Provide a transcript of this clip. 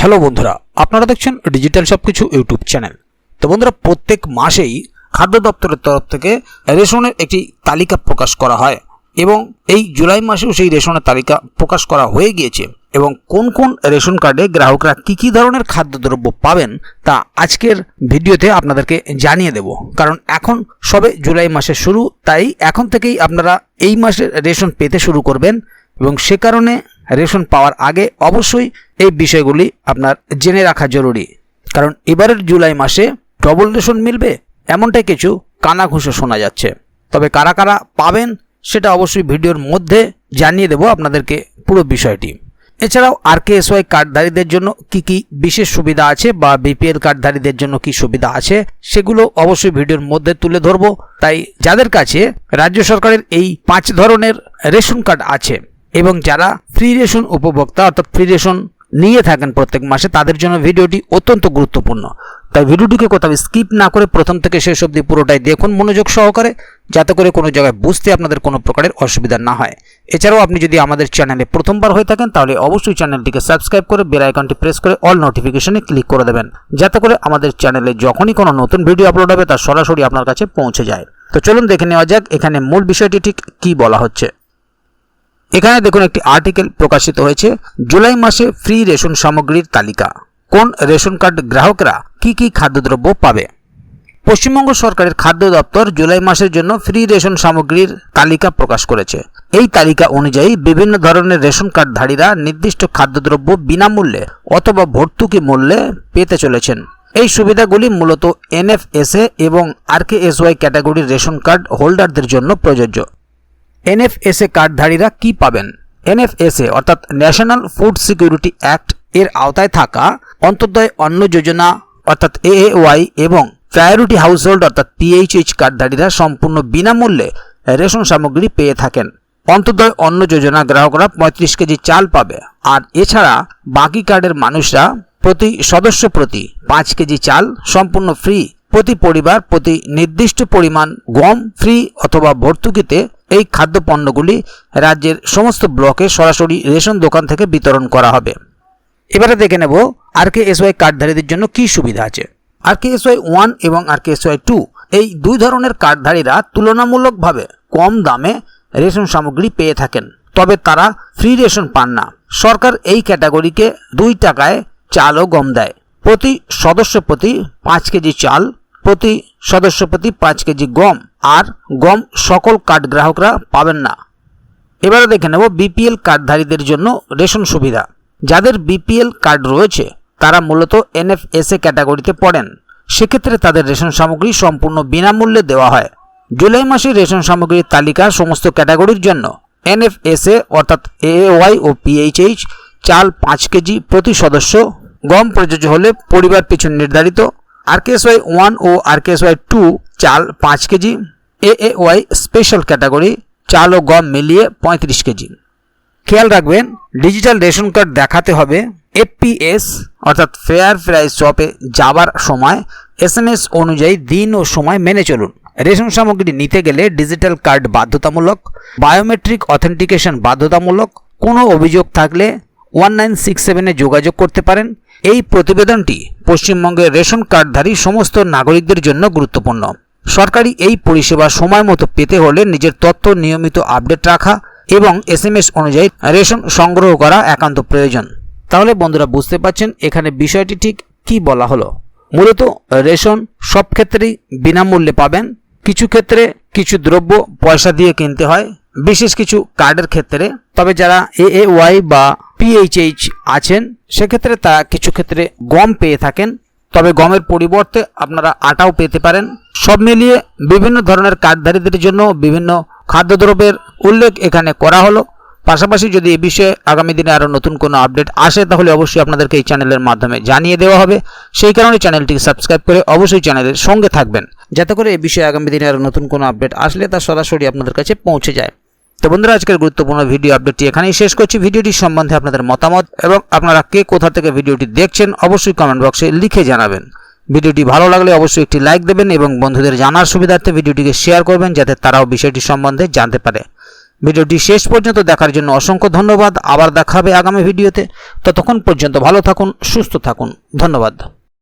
Hello বন্ধুরা, আপনারা দেখছেন ডিজিটাল সবকিছু ইউটিউব চ্যানেল। তো বন্ধুরা, প্রত্যেক মাসেই খাদ্য দপ্তরের তরফ থেকে রেশনের একটি তালিকা প্রকাশ করা হয় এবং এই জুলাই মাসেও সেই রেশনের তালিকা প্রকাশ করা হয়ে গিয়েছে এবং কোন কোন রেশন কার্ডে গ্রাহকরা কী ধরনের খাদ্যদ্রব্য পাবেন তা আজকের ভিডিওতে আপনাদেরকে জানিয়ে দেব। কারণ এখন সবে জুলাই মাসের শুরু, তাই এখন থেকেই আপনারা এই মাসের রেশন পেতে শুরু করবেন এবং সে কারণে রেশন পাওয়ার আগে অবশ্যই এই বিষয়গুলি আপনার জেনে রাখা জরুরি। কারণ এবারের জুলাই মাসে ডবল রেশন মিলবে এমনটাই কিছু কানাঘুষো শোনা যাচ্ছে। তবে কারা কারা পাবেন সেটা অবশ্যই ভিডিওর মধ্যে জানিয়ে দেব আপনাদেরকে পুরো বিষয়টি। এছাড়াও RKSY কার্ডধারীদের জন্য কি বিশেষ সুবিধা আছে বা BPL কার্ডধারীদের জন্য কি সুবিধা আছে সেগুলো অবশ্যই ভিডিওর মধ্যে তুলে ধরব। তাই যাদের কাছে রাজ্য সরকারের এই 5 ধরনের রেশন কার্ড আছে এবং যারা ফ্রি রেশন উপভোক্তা অর্থাৎ ফ্রি রেশন নিয়ে থাকেন প্রত্যেক মাসে, তাদের জন্য ভিডিওটি অত্যন্ত গুরুত্বপূর্ণ। তাই ভিডিওটিকে কোথাও স্কিপ না করে প্রথম থেকে শেষ অবধি পুরোটাই দেখুন মনোযোগ সহকারে, যাতে করে কোনো জায়গায় বুঝতে আপনাদের কোনো প্রকারের অসুবিধা না হয়। এছাড়াও আপনি যদি আমাদের চ্যানেলে প্রথমবার হয়ে থাকেন তাহলে অবশ্যই চ্যানেলটিকে সাবস্ক্রাইব করে বেল আইকনটি প্রেস করে অল নোটিফিকেশনে ক্লিক করে দেবেন, যাতে করে আমাদের চ্যানেলে যখনই কোনো নতুন ভিডিও আপলোড হবে তা সরাসরি আপনার কাছে পৌঁছে যায়। তো চলুন দেখে নেওয়া যাক এখানে মূল বিষয়টি ঠিক কী বলা হচ্ছে। এখানে দেখুন একটি আর্টিকেল প্রকাশিত হয়েছে, জুলাই মাসে ফ্রি রেশন সামগ্রীর তালিকা, কোন রেশন কার্ড গ্রাহকরা কি খাদ্যদ্রব্য পাবে। পশ্চিমবঙ্গ সরকারের খাদ্য দপ্তর জুলাই মাসের জন্য ফ্রি রেশন সামগ্রীর তালিকা প্রকাশ করেছে। এই তালিকা অনুযায়ী বিভিন্ন ধরনের রেশন কার্ডধারীরা নির্দিষ্ট খাদ্যদ্রব্য বিনামূল্যে অথবা ভর্তুকি মূল্যে পেতে চলেছেন। এই সুবিধাগুলি মূলত NFSA এবং RKSY ক্যাটাগরির রেশন কার্ড হোল্ডারদের জন্য প্রযোজ্য। NFSA কার্ডধারীরা কি পাবেন? NFSA অর্থাৎ ন্যাশনাল ফুড সিকিউরিটি অ্যাক্ট এর আওতায় থাকা অন্তোদয় অন্ন যোজনা অর্থাৎ AAY এবং প্রায়োরিটি হাউসহোল্ড অর্থাৎ PHH কার্ডধারীরা সম্পূর্ণ বিনামূল্যে রেশন সামগ্রী পেয়ে থাকেন। অন্তোদয় অন্ন যোজনা গ্রাহকরা 35 কেজি চাল পাবে, আর এছাড়া বাকি কার্ডের মানুষরা প্রতি সদস্য প্রতি 5 কেজি চাল সম্পূর্ণ ফ্রি, প্রতি পরিবার প্রতি নির্দিষ্ট পরিমাণ গম ফ্রি অথবা ভর্তুকিতে এই খাদ্যপণ্যগুলি রাজ্যের সমস্ত ব্লকে সরাসরি রেশন দোকান থেকে বিতরণ করা হবে। এবারে দেখে নেব RKSY কার্ডধারীদের জন্য কি সুবিধা আছে। RKSY 1 এবং RKSY 2 এই দুই ধরনের কার্ডধারীরা তুলনামূলকভাবে কম দামে রেশন সামগ্রী পেয়ে থাকেন, তবে তারা ফ্রি রেশন পান না। সরকার এই ক্যাটাগরিকে 2 টাকায় চাল ও গম দেয়। প্রতি সদস্য প্রতি 5 কেজি চাল, প্রতি সদস্য প্রতি 5 কেজি গম, আর গম সকল কার্ড গ্রাহকরা পাবেন না। এবারে দেখে নেব BPL কার্ডধারীদের জন্য রেশন সুবিধা। যাদের BPL কার্ড রয়েছে তারা মূলত NFSA ক্যাটাগরিতে পড়েন, সেক্ষেত্রে তাদের রেশন সামগ্রী সম্পূর্ণ বিনামূল্যে দেওয়া হয়। জুলাই মাসে রেশন সামগ্রীর তালিকা সমস্ত ক্যাটাগরির জন্য NFSA অর্থাৎ AAY ও PHH চাল 5 কেজি প্রতি সদস্য, গম প্রযোজ্য হলে পরিবার পিছু নির্ধারিত। RKSY 1 ও RKSY 2 চাল 5 কেজি, AAY স্পেশাল ক্যাটাগরি চাল ও গম মিলিয়ে 35 কেজি। খেয়াল রাখবেন, ডিজিটাল রেশন কার্ড দেখাতে হবে FPS অর্থাৎ ফেয়ার প্রাইস শপে যাবার সময় SMS অনুযায়ী দিন ও সময় মেনে চলুন। রেশন সামগ্রী নিতে গেলে ডিজিটাল কার্ড বাধ্যতামূলক, বায়োমেট্রিক অথেন্টিকেশন বাধ্যতামূলক। কোনো অভিযোগ থাকলে 1967-এ যোগাযোগ করতে পারেন। এই প্রতিবেদনটি পশ্চিমবঙ্গের রেশন কার্ডধারী সমস্ত নাগরিকদের জন্য গুরুত্বপূর্ণ। সরকারি এই পরিষেবা সময় মতো পেতে হলে নিজের তথ্য নিয়মিত আপডেট রাখা এবং SMS অনুযায়ী রেশন সংগ্রহ করা একান্ত প্রয়োজন। তাহলে বন্ধুরা, বুঝতে পারছেন এখানে বিষয়টি ঠিক কি বলা হলো। মূলত রেশন সব ক্ষেত্রেই বিনামূল্যে পাবেন, কিছু ক্ষেত্রে কিছু দ্রব্য পয়সা দিয়ে কিনতে হয় বিশেষ কিছু কার্ডের ক্ষেত্রে। তবে যারা AAY বা PHH আছেন সেক্ষেত্রে তারা কিছু ক্ষেত্রে গম পেয়ে থাকেন, তবে গমের পরিবর্তে আপনারা আটাও পেতে পারেন। সব মিলিয়ে বিভিন্ন ধরনের কার্ডধারীদের জন্য বিভিন্ন খাদ্যদ্রব্যের উল্লেখ এখানে করা হলো। পাশাপাশি যদি এই বিষয়ে আগামী দিনে আরও নতুন কোনো আপডেট আসে তাহলে অবশ্যই আপনাদেরকে এই চ্যানেলের মাধ্যমে জানিয়ে দেওয়া হবে। সেই কারণে চ্যানেলটিকে সাবস্ক্রাইব করে অবশ্যই চ্যানেলের সঙ্গে থাকবেন, যাতে করে এই বিষয়ে আগামী দিনে আরও নতুন কোনো আপডেট আসলে তা সরাসরি আপনাদের কাছে পৌঁছে যায়। তো বন্ধুরা, আজকের গুরুত্বপূর্ণ ভিডিও আপডেটটি এখানেই শেষ করছি। ভিডিওটি সম্বন্ধে আপনাদের মতামত এবং আপনারা কে কোথা থেকে ভিডিওটি দেখছেন অবশ্যই কমেন্ট বক্সে লিখে জানাবেন। ভিডিওটি ভালো লাগলে অবশ্যই একটি লাইক দেবেন এবং বন্ধুদের জানার সুবিধার্থে ভিডিওটিকে শেয়ার করবেন, যাতে তারাও বিষয়টি সম্বন্ধে জানতে পারে। ভিডিওটি শেষ পর্যন্ত দেখার জন্য অসংখ্য ধন্যবাদ। আবার দেখা হবে আগামী ভিডিওতে। ততক্ষণ পর্যন্ত ভালো থাকুন, সুস্থ থাকুন। ধন্যবাদ।